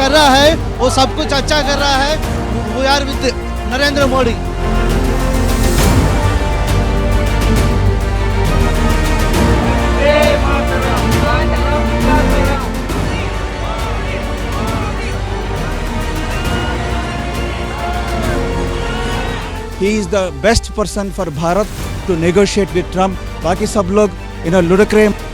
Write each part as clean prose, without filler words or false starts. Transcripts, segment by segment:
कर रहा है वो सब कुछ अच्छा कर रहा है। We are with Narendra Modi. He is the best person for Bharat to negotiate with Trump. बाकी सब लोग ludicrous।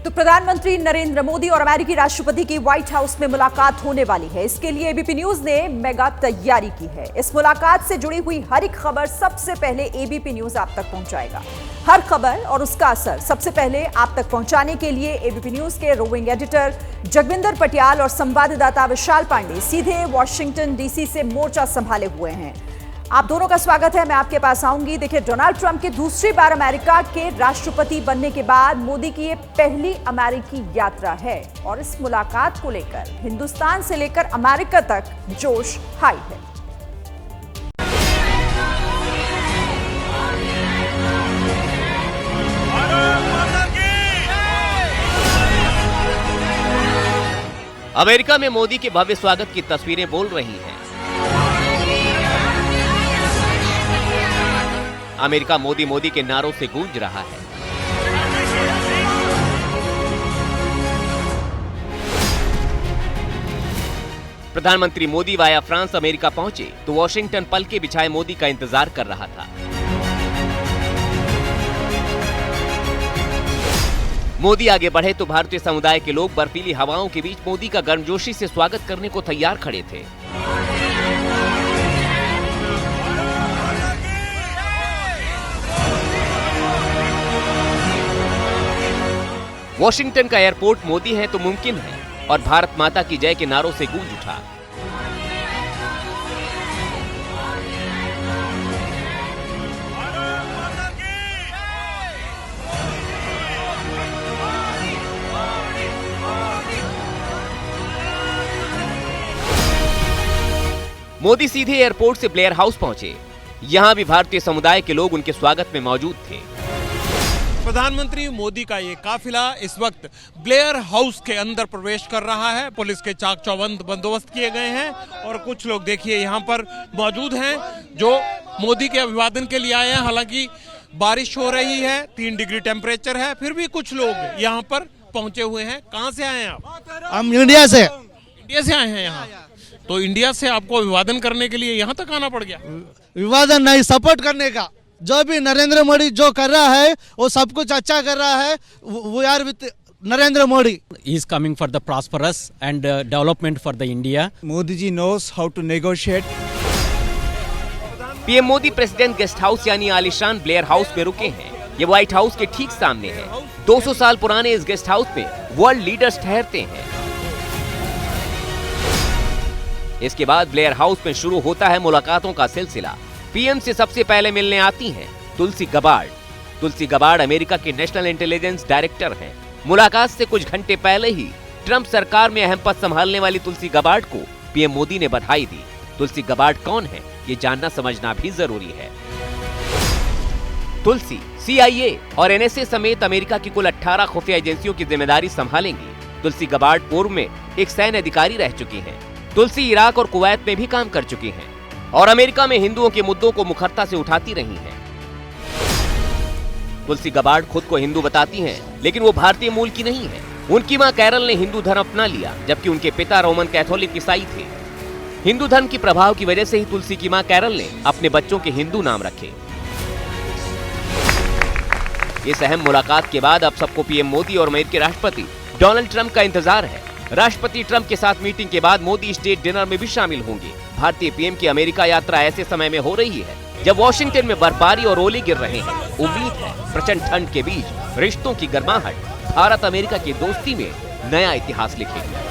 तो प्रधानमंत्री नरेंद्र मोदी और अमेरिकी राष्ट्रपति की व्हाइट हाउस में मुलाकात होने वाली है। इसके लिए एबीपी न्यूज ने मेगा तैयारी की है। इस मुलाकात से जुड़ी हुई हर एक खबर सबसे पहले एबीपी न्यूज आप तक पहुंचाएगा। हर खबर और उसका असर सबसे पहले आप तक पहुंचाने के लिए एबीपी न्यूज के रोविंग एडिटर जगविंदर पटियाल और संवाददाता विशाल पांडे सीधे वॉशिंगटन डीसी से मोर्चा संभाले हुए हैं। आप दोनों का स्वागत है। मैं आपके पास आऊंगी। देखिए, डोनाल्ड ट्रंप के दूसरी बार अमेरिका के राष्ट्रपति बनने के बाद मोदी की ये पहली अमेरिकी यात्रा है और इस मुलाकात को लेकर हिंदुस्तान से लेकर अमेरिका तक जोश हाई है। अमेरिका में मोदी के भव्य स्वागत की तस्वीरें बोल रही हैं। अमेरिका मोदी मोदी के नारों से गूंज रहा है। प्रधानमंत्री मोदी वाया फ्रांस अमेरिका पहुंचे तो वॉशिंगटन पलके बिछाए मोदी का इंतजार कर रहा था। मोदी आगे बढ़े तो भारतीय समुदाय के लोग बर्फीली हवाओं के बीच मोदी का गर्मजोशी से स्वागत करने को तैयार खड़े थे। वॉशिंगटन का एयरपोर्ट मोदी है तो मुमकिन है और भारत माता की जय के नारों से गूंज उठा। मोदी सीधे एयरपोर्ट से ब्लेयर हाउस पहुंचे। यहां भी भारतीय समुदाय के लोग उनके स्वागत में मौजूद थे। प्रधानमंत्री मोदी का ये काफिला इस वक्त ब्लेयर हाउस के अंदर प्रवेश कर रहा है। पुलिस के चाक चौबंद बंदोबस्त किए गए हैं और कुछ लोग देखिए यहाँ पर मौजूद हैं जो मोदी के अभिवादन के लिए आए हैं। हालांकि बारिश हो रही है, 3 डिग्री टेम्परेचर है, फिर भी कुछ लोग यहाँ पर पहुंचे हुए हैं। कहाँ से आए हैं आप? हम इंडिया से। इंडिया से आए हैं यहाँ। तो इंडिया से आपको अभिवादन करने के लिए यहाँ तक आना पड़ गया? विवादन नहीं, सपोर्ट करने का। जो भी नरेंद्र मोदी जो कर रहा है वो सब कुछ अच्छा कर रहा है। We are with Narendra Modi. He is coming for the prosperous and development for the India. Modi ji knows how to negotiate. PM Modi president guest house यानी आलीशान ब्लेयर हाउस में रुके हैं। ये व्हाइट हाउस के ठीक सामने है। 200 साल पुराने इस गेस्ट हाउस में वर्ल्ड लीडर्स ठहरते हैं। इसके बाद ब्लेयर हाउस में शुरू होता है मुलाकातों का सिलसिला। पीएम से सबसे पहले मिलने आती हैं तुलसी गबार्ड। तुलसी गबार्ड अमेरिका के नेशनल इंटेलिजेंस डायरेक्टर हैं। मुलाकात से कुछ घंटे पहले ही ट्रंप सरकार में अहम पद संभालने वाली तुलसी गबार्ड को पीएम मोदी ने बधाई दी। तुलसी गबार्ड कौन है, ये जानना समझना भी जरूरी है। तुलसी CIA और NSA समेत अमेरिका की कुल 18 खुफिया एजेंसियों की जिम्मेदारी संभालेंगी। तुलसी गबार्ड पूर्व में एक सैन्य अधिकारी रह चुकी हैं। तुलसी इराक और कुवैत में भी काम कर चुकी हैं और अमेरिका में हिंदुओं के मुद्दों को मुखरता से उठाती रही हैं। तुलसी गबार्ड खुद को हिंदू बताती हैं, लेकिन वो भारतीय मूल की नहीं है। उनकी मां कैरल ने हिंदू धर्म अपना लिया, जबकि उनके पिता रोमन कैथोलिक ईसाई थे। हिंदू धर्म की प्रभाव की वजह से ही तुलसी की मां कैरल ने अपने बच्चों के हिंदू नाम रखे। इस अहम मुलाकात के बाद अब सबको पीएम मोदी और अमेरिकी राष्ट्रपति डोनाल्ड ट्रंप का इंतजार है। राष्ट्रपति ट्रंप के साथ मीटिंग के बाद मोदी स्टेट डिनर में भी शामिल होंगे। भारतीय पीएम की अमेरिका यात्रा ऐसे समय में हो रही है जब वॉशिंगटन में बर्फबारी और ओले गिर रहे हैं। उम्मीद है प्रचंड ठंड के बीच रिश्तों की गर्माहट भारत अमेरिका की दोस्ती में नया इतिहास लिखेगी।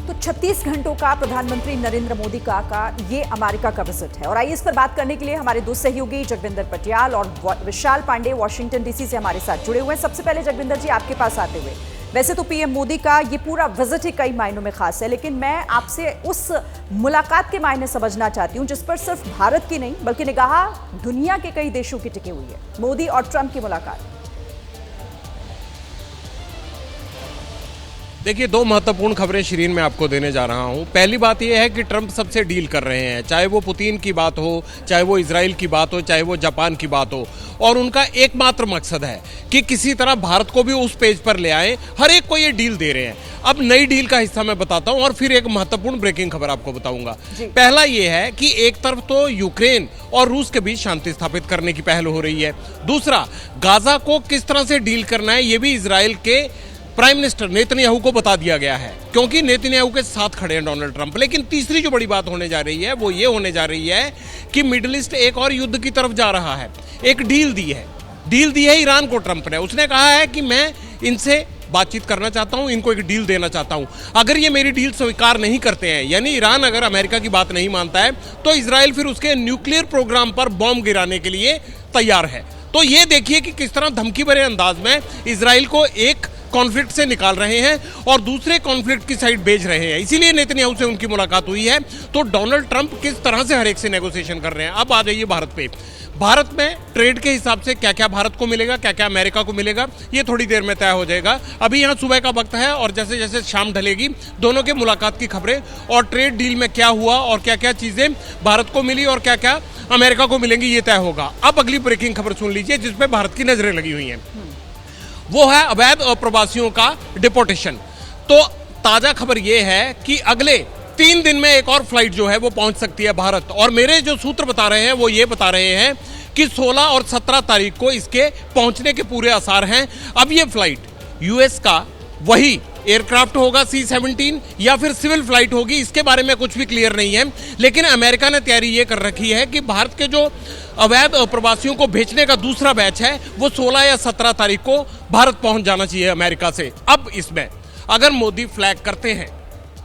तो 36 घंटों का प्रधानमंत्री नरेंद्र मोदी का ये अमेरिका का विजिट है। और आइए इस पर बात करने के लिए हमारे दो सहयोगी जगविंदर पटियाल और विशाल पांडे वॉशिंगटन डीसी से हमारे साथ जुड़े हुए हैं। सबसे पहले जगविंदर जी, आपके पास आते हुए, वैसे तो पीएम मोदी का ये पूरा विजिट ही कई मायनों में खास है, लेकिन मैं आपसे उस मुलाकात के मायने समझना चाहती हूं जिस पर सिर्फ भारत की नहीं बल्कि निगाह दुनिया के कई देशों की टिकी हुई है, मोदी और ट्रंप की मुलाकात। देखिए, दो महत्वपूर्ण खबरें शिरीन मैं आपको देने जा रहा हूं। पहली बात यह है कि ट्रंप सबसे डील कर रहे हैं, चाहे वो पुतिन की बात हो, चाहे वो इजराइल की बात हो, चाहे वो जापान की बात हो, और उनका एकमात्र मकसद है कि किसी तरह भारत को भी उस पेज पर ले आए। हर एक को ये डील दे रहे हैं। अब नई डील का हिस्सा मैं बताता हूं और फिर एक महत्वपूर्ण ब्रेकिंग खबर आपको बताऊंगा। पहला ये है कि एक तरफ तो यूक्रेन और रूस के बीच शांति स्थापित करने की पहल हो रही है, दूसरा गाजा को किस तरह से डील करना है ये भी इजराइल के प्राइम मिनिस्टर नेतन्याहू को बता दिया गया है, क्योंकि नेतन्याहू के साथ खड़े हैं डोनाल्ड ट्रंप। लेकिन तीसरी जो बड़ी बात होने जा रही है वो ये होने जा रही है कि मिडिल ईस्ट एक और युद्ध की तरफ जा रहा है। एक डील दी है ईरान को ट्रंप ने। उसने कहा है कि मैं इनसे बातचीत करना चाहता हूं, इनको एक डील देना चाहता हूं। अगर ये मेरी डील स्वीकार नहीं करते हैं, यानी ईरान अगर अमेरिका की बात नहीं मानता है, तो इजराइल फिर उसके न्यूक्लियर प्रोग्राम पर बॉम्ब गिराने के लिए तैयार है। तो ये देखिए कि किस तरह धमकी भरे अंदाज में इजराइल को एक कॉन्फ्लिक्ट से निकाल रहे हैं और दूसरे कॉन्फ्लिक्ट की साइड भेज रहे हैं। इसीलिए नेतन्याहू से उनकी मुलाकात हुई है। तो डोनाल्ड ट्रंप किस तरह से हर एक से नेगोशिएशन कर रहे हैं। अब आ जाइए भारत पे। भारत में ट्रेड के हिसाब से क्या क्या भारत को मिलेगा, क्या क्या अमेरिका को मिलेगा, ये थोड़ी देर में तय हो जाएगा। अभी यहाँ सुबह का वक्त है और जैसे जैसे शाम ढलेगी दोनों के मुलाकात की खबरें और ट्रेड डील में क्या हुआ और क्या क्या चीज़ें भारत को मिली और क्या क्या अमेरिका को मिलेंगी ये तय होगा। अब अगली ब्रेकिंग खबर सुन लीजिए जिस पे भारत की नजरें लगी हुई हैं, वो है अवैध प्रवासियों का डिपोर्टेशन। तो ताजा खबर ये है कि अगले 3 दिन में एक और फ्लाइट जो है वो पहुंच सकती है भारत। और मेरे जो सूत्र बता रहे हैं वो ये बता रहे हैं कि 16 और 17 तारीख को इसके पहुंचने के पूरे आसार हैं। अब ये फ्लाइट यूएस का वही एयरक्राफ्ट होगा C-17 या फिर सिविल फ्लाइट होगी, इसके बारे में कुछ भी क्लियर नहीं है। लेकिन अमेरिका ने तैयारी ये कर रखी है कि भारत के जो अवैध प्रवासियों को भेजने का दूसरा बैच है वो 16 या 17 तारीख को भारत पहुंच जाना चाहिए अमेरिका से। अब इसमें अगर मोदी फ्लैग करते हैं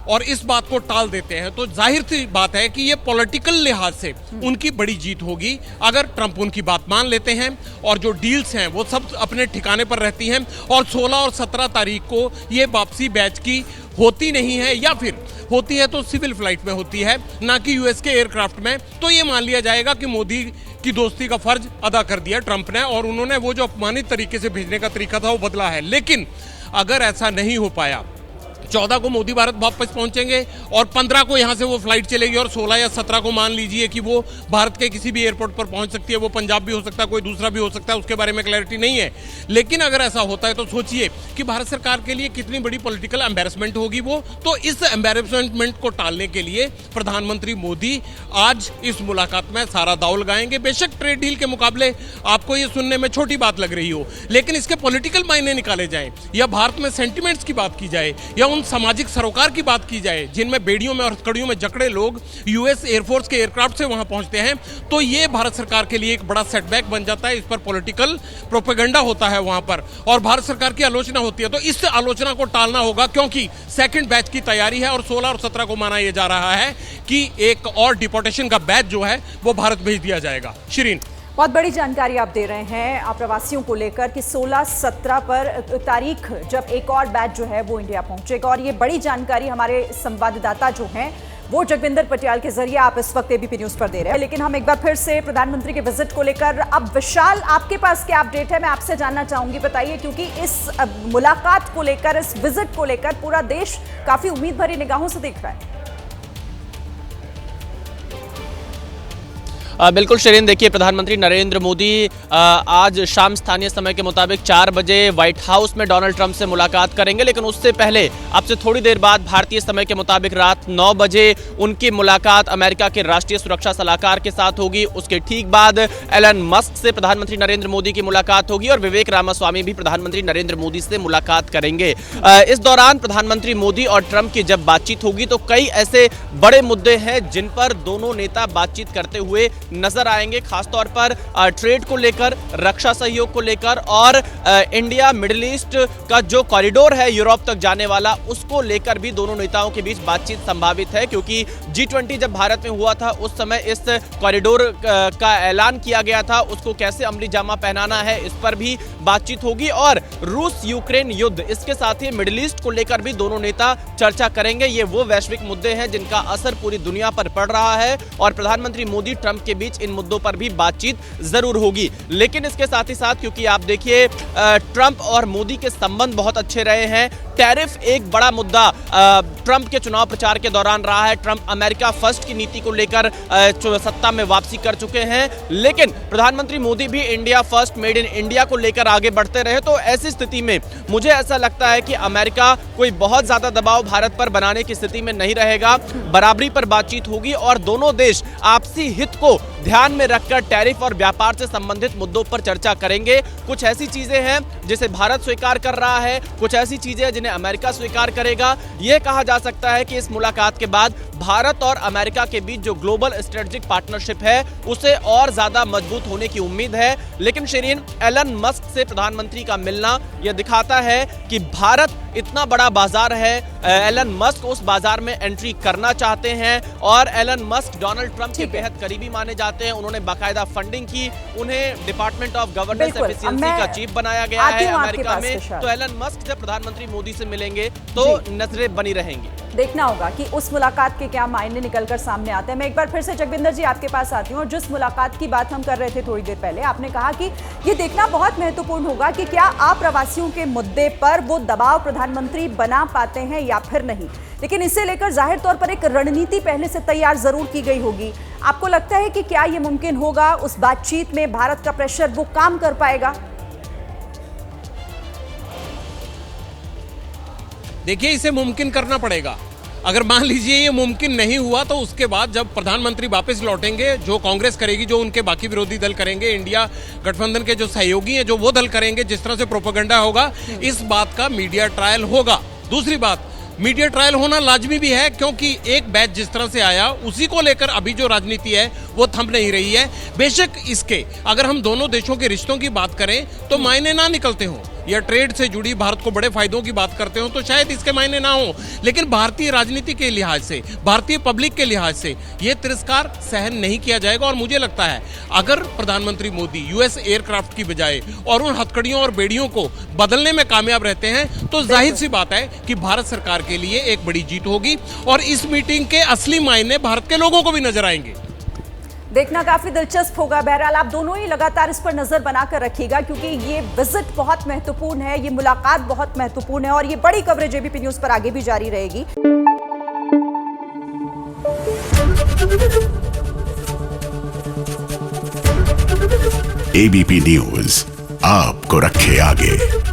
और इस बात को टाल देते हैं तो जाहिर सी बात है कि ये पॉलिटिकल लिहाज से उनकी बड़ी जीत होगी। अगर ट्रंप उनकी बात मान लेते हैं और जो डील्स हैं वो सब अपने ठिकाने पर रहती हैं और 16 और 17 तारीख को ये वापसी बैच की होती नहीं है या फिर होती है तो सिविल फ्लाइट में होती है, ना कि यूएस के एयरक्राफ्ट में, तो ये मान लिया जाएगा कि मोदी की दोस्ती का फर्ज अदा कर दिया ट्रंप ने और उन्होंने वो जो अपमानित तरीके से भेजने का तरीका था वो बदला है। लेकिन अगर ऐसा नहीं हो पाया, 14 को मोदी भारत वापस पहुंचेंगे और 15 को यहां से वो फ्लाइट चलेगी और 16 या 17 को मान लीजिए कि वो भारत के किसी भी एयरपोर्ट पर पहुंच सकती है। वो पंजाब भी हो सकता है, कोई दूसरा भी हो सकता है, उसके बारे में क्लैरिटी नहीं है। लेकिन अगर ऐसा होता है तो सोचिए कि भारत सरकार के लिए कितनी बड़ी पॉलिटिकल एम्बैरेसमेंट होगी वो। तो इस एम्बैरेसमेंट को टालने के लिए प्रधानमंत्री मोदी आज इस मुलाकात में सारा दांव लगाएंगे। बेशक ट्रेड डील के मुकाबले आपको ये सुनने में छोटी बात लग रही हो, लेकिन इसके पॉलिटिकल मायने निकाले जाए या भारत में सेंटिमेंट्स की बात की जाए या उन सामाजिक सरोकार की बात की जाए जिनमें बेड़ियों में और हथकड़ियों में जकड़े लोग यूएस एयरफोर्स के एयरक्राफ्ट से वहां पहुंचते हैं, तो ये भारत सरकार के लिए एक बड़ा सेटबैक बन जाता है। इस पर पॉलिटिकल प्रोपेगेंडा होता है वहां पर और भारत सरकार की आलोचना होती है। तो इस आलोचना को टालना होगा क्योंकि सेकंड बैच की तैयारी है और 16 और 17 को माना यह जा रहा है कि एक और डिपोर्टेशन का बैच जो है वो भारत भेज दिया जाएगा। शिरीन, बहुत बड़ी जानकारी आप दे रहे हैं प्रवासियों को लेकर कि 16-17 पर तारीख जब एक और बैच जो है वो इंडिया पहुंचेगा। और ये बड़ी जानकारी हमारे संवाददाता जो हैं वो जगविंदर पटियाल के जरिए आप इस वक्त एबीपी न्यूज पर दे रहे हैं। लेकिन हम एक बार फिर से प्रधानमंत्री के विजिट को लेकर, अब विशाल आपके पास क्या अपडेट है मैं आपसे जानना चाहूंगी, बताइए, क्योंकि इस मुलाकात को लेकर, इस विजिट को लेकर पूरा देश काफी उम्मीद भरी निगाहों से देख रहा है। बिल्कुल शिरीन, देखिए प्रधानमंत्री नरेंद्र मोदी आज शाम स्थानीय समय के मुताबिक 4 बजे व्हाइट हाउस में डोनाल्ड ट्रंप से मुलाकात करेंगे। लेकिन उससे पहले अब से थोड़ी देर बाद भारतीय समय के मुताबिक रात 9 बजे उनकी मुलाकात अमेरिका के राष्ट्रीय सुरक्षा सलाहकार के साथ होगी। उसके ठीक बाद एलन मस्क से प्रधानमंत्री नरेंद्र मोदी की मुलाकात होगी और विवेक रामास्वामी भी प्रधानमंत्री नरेंद्र मोदी से मुलाकात करेंगे। इस दौरान प्रधानमंत्री मोदी और ट्रंप की जब बातचीत होगी तो कई ऐसे बड़े मुद्दे हैं जिन पर दोनों नेता बातचीत करते हुए नजर आएंगे, खासतौर पर ट्रेड को लेकर, रक्षा सहयोग को लेकर और इंडिया मिडिल ईस्ट का जो कॉरिडोर है यूरोप तक जाने वाला, उसको लेकर भी दोनों नेताओं के बीच बातचीत संभावित है। क्योंकि G20 जब भारत में हुआ था उस समय इस कॉरिडोर का ऐलान किया गया था, उसको कैसे अमली जामा पहनाना है इस पर भी बातचीत होगी। और रूस यूक्रेन युद्ध, इसके साथ ही मिडिल ईस्ट को लेकर भी दोनों नेता चर्चा करेंगे। ये वो वैश्विक मुद्दे हैं जिनका असर पूरी दुनिया पर पड़ रहा है और प्रधानमंत्री मोदी ट्रंप के बीच इन मुद्दों पर भी बातचीत जरूर होगी। लेकिन इसके साथ ही साथ, क्योंकि आप देखिए ट्रंप और मोदी के संबंध बहुत अच्छे रहे हैं, टैरिफ एक बड़ा मुद्दा ट्रंप के चुनाव प्रचार के दौरान रहा है। ट्रंप अमेरिका फर्स्ट की नीति को लेकर सत्ता में वापसी कर चुके हैं, लेकिन प्रधानमंत्री मोदी भी India first, made in India को लेकर आगे बढ़ते रहे। तो ऐसी स्थिति में मुझे ऐसा लगता है कि अमेरिका कोई बहुत ज्यादा दबाव भारत पर बनाने की स्थिति में नहीं रहेगा, बराबरी पर बातचीत होगी और दोनों देश आपसी हित को ध्यान में रखकर टैरिफ और व्यापार से संबंधित मुद्दों पर चर्चा करेंगे। कुछ ऐसी चीजें हैं जिसे भारत स्वीकार कर रहा है, कुछ ऐसी चीजें जिन्हें अमेरिका स्वीकार करेगा। यह कहा जा सकता है कि इस मुलाकात के बाद भारत और अमेरिका के बीच जो ग्लोबल स्ट्रेटेजिक पार्टनरशिप है उसे और ज्यादा मजबूत होने की उम्मीद है। लेकिन शिरीन, एलन मस्क से प्रधानमंत्री का मिलना यह दिखाता है कि भारत इतना बड़ा बाजार है, एलन मस्क उस बाजार में एंट्री करना चाहते हैं और एलन मस्क डोनाल्ड ट्रंप के बेहद करीबी माने जाते हैं। उन्होंने बाकायदा फंडिंग की, उन्हें डिपार्टमेंट ऑफ गवर्नेंस एफिशिएंसी का चीफ बनाया गया है अमेरिका में। तो एलन मस्क जब प्रधानमंत्री मोदी से मिलेंगे तो नजरें बनी रहेंगी। देखना होगा कि उस मुलाकात के क्या मायने निकलकर सामने आते हैं। मैं एक बार फिर से जगविंदर जी आपके पास आती हूँ और जिस मुलाकात की बात हम कर रहे थे थोड़ी देर पहले, आपने कहा कि ये देखना बहुत महत्वपूर्ण होगा कि क्या अप्रवासियों के मुद्दे पर वो दबाव प्रधानमंत्री बना पाते हैं या फिर नहीं। लेकिन इसे लेकर जाहिर तौर पर एक रणनीति पहले से तैयार जरूर की गई होगी। आपको लगता है कि क्या ये मुमकिन होगा, उस बातचीत में भारत का प्रेशर वो काम कर पाएगा? देखिए, इसे मुमकिन करना पड़ेगा। अगर मान लीजिए ये मुमकिन नहीं हुआ तो उसके बाद जब प्रधानमंत्री वापस लौटेंगे, जो कांग्रेस करेगी, जो उनके बाकी विरोधी दल करेंगे, इंडिया गठबंधन के जो सहयोगी हैं जो वो दल करेंगे, जिस तरह से प्रोपेगेंडा होगा, इस बात का मीडिया ट्रायल होगा। दूसरी बात, मीडिया ट्रायल होना लाजमी भी है क्योंकि एक बैच जिस तरह से आया उसी को लेकर अभी जो राजनीति है वो थम नहीं रही है। बेशक इसके अगर हम दोनों देशों के रिश्तों की बात करें तो मायने ना निकलते हों, या ट्रेड से जुड़ी भारत को बड़े फायदों की बात करते हो तो शायद इसके मायने ना हो, लेकिन भारतीय राजनीति के लिहाज से, भारतीय पब्लिक के लिहाज से ये तिरस्कार सहन नहीं किया जाएगा। और मुझे लगता है अगर प्रधानमंत्री मोदी यूएस एयरक्राफ्ट की बजाय और उन हथकड़ियों और बेड़ियों को बदलने में कामयाब रहते हैं तो जाहिर सी बात है कि भारत सरकार के लिए एक बड़ी जीत होगी और इस मीटिंग के असली मायने भारत के लोगों को भी नजर आएंगे। देखना काफी दिलचस्प होगा। बहरहाल आप दोनों ही लगातार इस पर नजर बनाकर रखिएगा क्योंकि ये विजिट बहुत महत्वपूर्ण है, ये मुलाकात बहुत महत्वपूर्ण है और ये बड़ी कवरेज एबीपी न्यूज पर आगे भी जारी रहेगी। एबीपी न्यूज आपको रखे आगे।